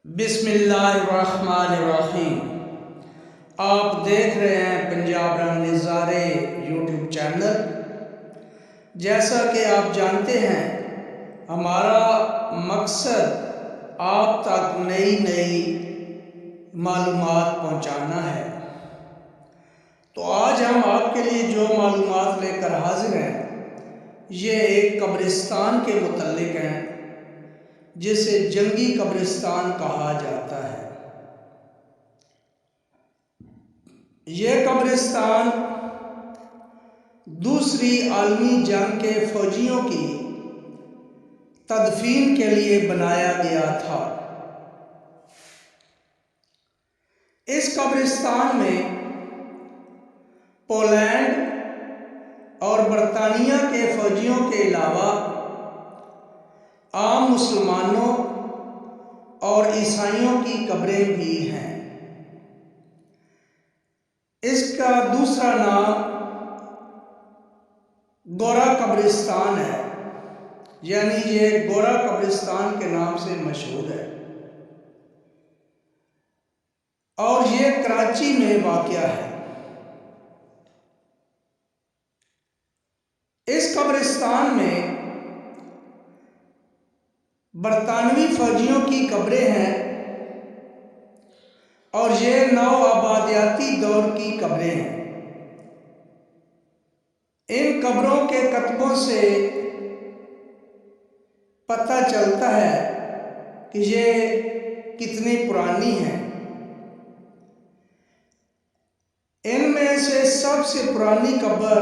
बिस्मिल्लाहिर्रहमानिर्रहीम। आप देख रहे हैं पंजाब रंग नज़ारे यूट्यूब चैनल। जैसा कि आप जानते हैं, हमारा मकसद आप तक नई नई मालूमात पहुंचाना है। तो आज हम आपके लिए जो मालूमात लेकर हाजिर हैं, ये एक कब्रिस्तान के मुतल्लिक हैं जिसे जंगी कब्रिस्तान कहा जाता है। यह कब्रिस्तान दूसरी आलमी जंग के फौजियों की तदफीन के लिए बनाया गया था। इस कब्रिस्तान में पोलैंड और बरतानिया के फौजियों के अलावा आम मुसलमानों और ईसाइयों की कब्रें भी हैं। इसका दूसरा नाम गोरा कब्रिस्तान है, यानी ये गोरा कब्रिस्तान के नाम से मशहूर है और ये कराची में वाक़या है। इस कब्रिस्तान में बरतानवी फौजियों की कब्रें हैं और ये नौ आबादियाती दौर की कब्रें हैं। इन कब्रों के कतबों से पता चलता है कि ये कितनी पुरानी हैं। इनमें से सबसे पुरानी कब्र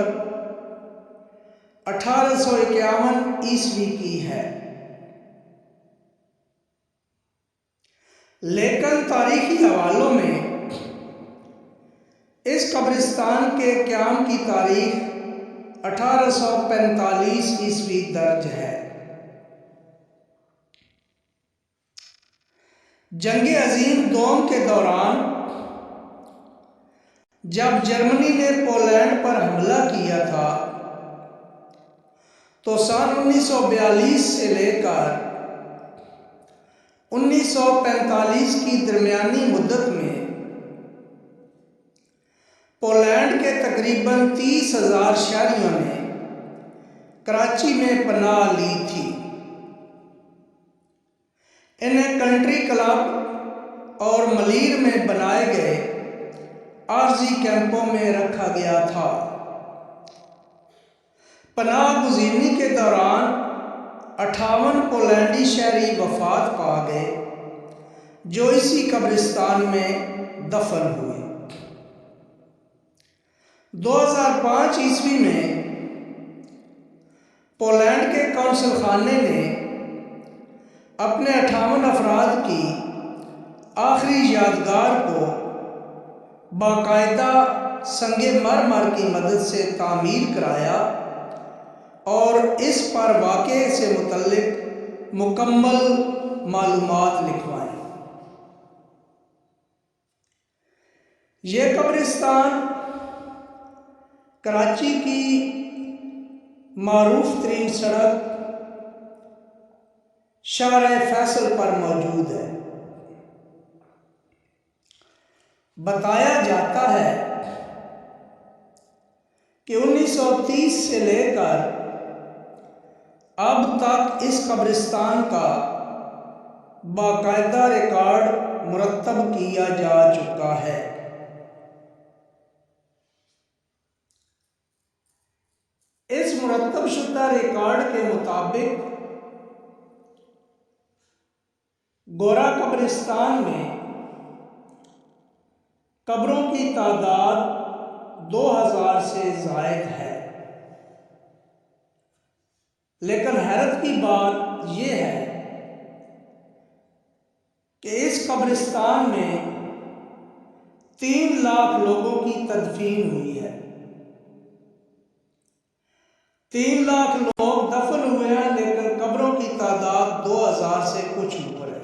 1851 ईस्वी की है, लेकिन तारीखी हवालों में इस कब्रिस्तान के क़याम की तारीख 1845 ईस्वी दर्ज है। जंग अजीम दोम के दौरान जब जर्मनी ने पोलैंड पर हमला किया था, तो सन 1942 से लेकर 1945 की दरमियानी मुद्दत में पोलैंड के तकरीबन 30,000 शहरियों ने कराची में पनाह ली थी। इन्हें कंट्री क्लब और मलीर में बनाए गए आर्जी कैंपों में रखा गया था। पनाह गुज़ीरनी के दौरान 58 पोलैंडी शहरी वफात पा गए, जो इसी कब्रिस्तान में दफन हुए। 2005 ईस्वी में पोलैंड के कौंसल खाने ने अपने 58 अफराद की आखिरी यादगार को बाकायदा संगे मरमर की मदद से तामीर कराया और इस पर वाक़े से मुतल्लिक मुकम्मल मालूमात लिखवाएं। यह कब्रिस्तान कराची की मारूफ तरीन सड़क शाहराह फैसल पर मौजूद है। बताया जाता है कि 1930 से लेकर अब तक इस कब्रिस्तान का बाकायदा रिकॉर्ड मुरतब किया जा चुका है। इस मुरतब शुदा रिकॉर्ड के मुताबिक गोरा कब्रिस्तान में कब्रों की तादाद 2000 से ज़ायद है। लेकिन हैरत की बात यह है कि इस कब्रिस्तान में 3 लाख लोगों की तदफीन हुई है। 3 लाख लोग दफन हुए हैं, लेकिन कब्रों की तादाद 2000 से कुछ ऊपर है।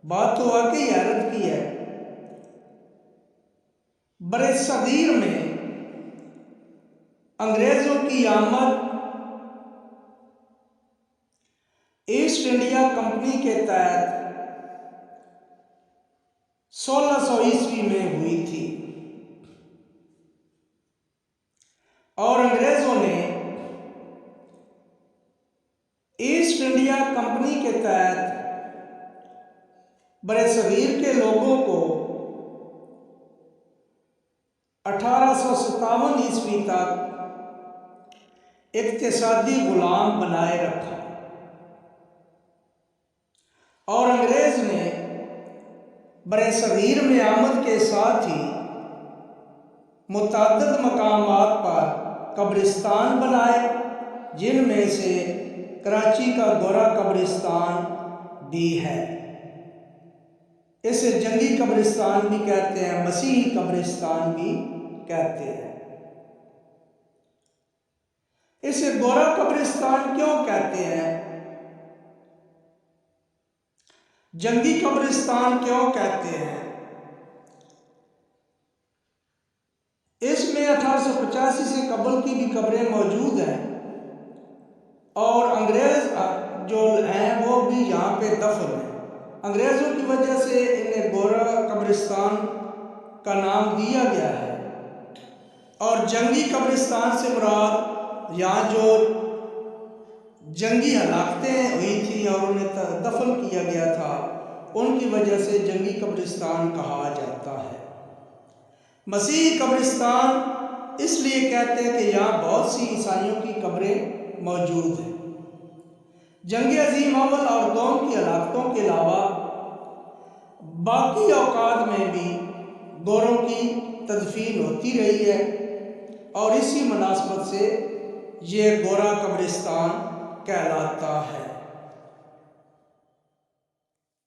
बात तो वाकई हैरत की है। बरे सगीर में अंग्रेज़ों की आमद, ईस्ट इंडिया कंपनी के तहत 1600 ईस्वी में हुई थी और अंग्रेजों ने ईस्ट इंडिया कंपनी के तहत बरसगीर के लोगों को 1857 ईस्वी तक इक्तिसादी गुलाम बनाए रखा और अंग्रेज ने बरसगीर में आमद के साथ ही मुतअद्दिद मकामात पर कब्रिस्तान बनाए, जिनमें से कराची का गोरा कब्रिस्तान भी है। इसे जंगी कब्रिस्तान भी कहते हैं, मसीही कब्रिस्तान भी कहते हैं। इसे गोरा कब्रिस्तान क्यों कहते हैं, जंगी कब्रिस्तान क्यों कहते हैं? इसमें 1885 से कबल की भी कब्रें मौजूद हैं और अंग्रेज जो हैं वो भी यहाँ पे दफन हैं। अंग्रेज़ों की वजह से इन्हें गोरा कब्रिस्तान का नाम दिया गया है। और जंगी कब्रिस्तान से मुराद यहाँ जो जंगी हलाकतें हुई थी और उन्हें दफन किया गया था, उनकी वजह से जंगी कब्रिस्तान कहा जाता है। मसीही कब्रिस्तान इसलिए कहते हैं कि यहाँ बहुत सी ईसाइयों की कब्रें मौजूद हैं। जंग अजीम अव्वल और दोम की हलाकतों के अलावा बाकी औकात में भी गोरों की तदफीन होती रही है और इसी मुनासबत से ये गोरा कब्रिस्तान कहलाता है।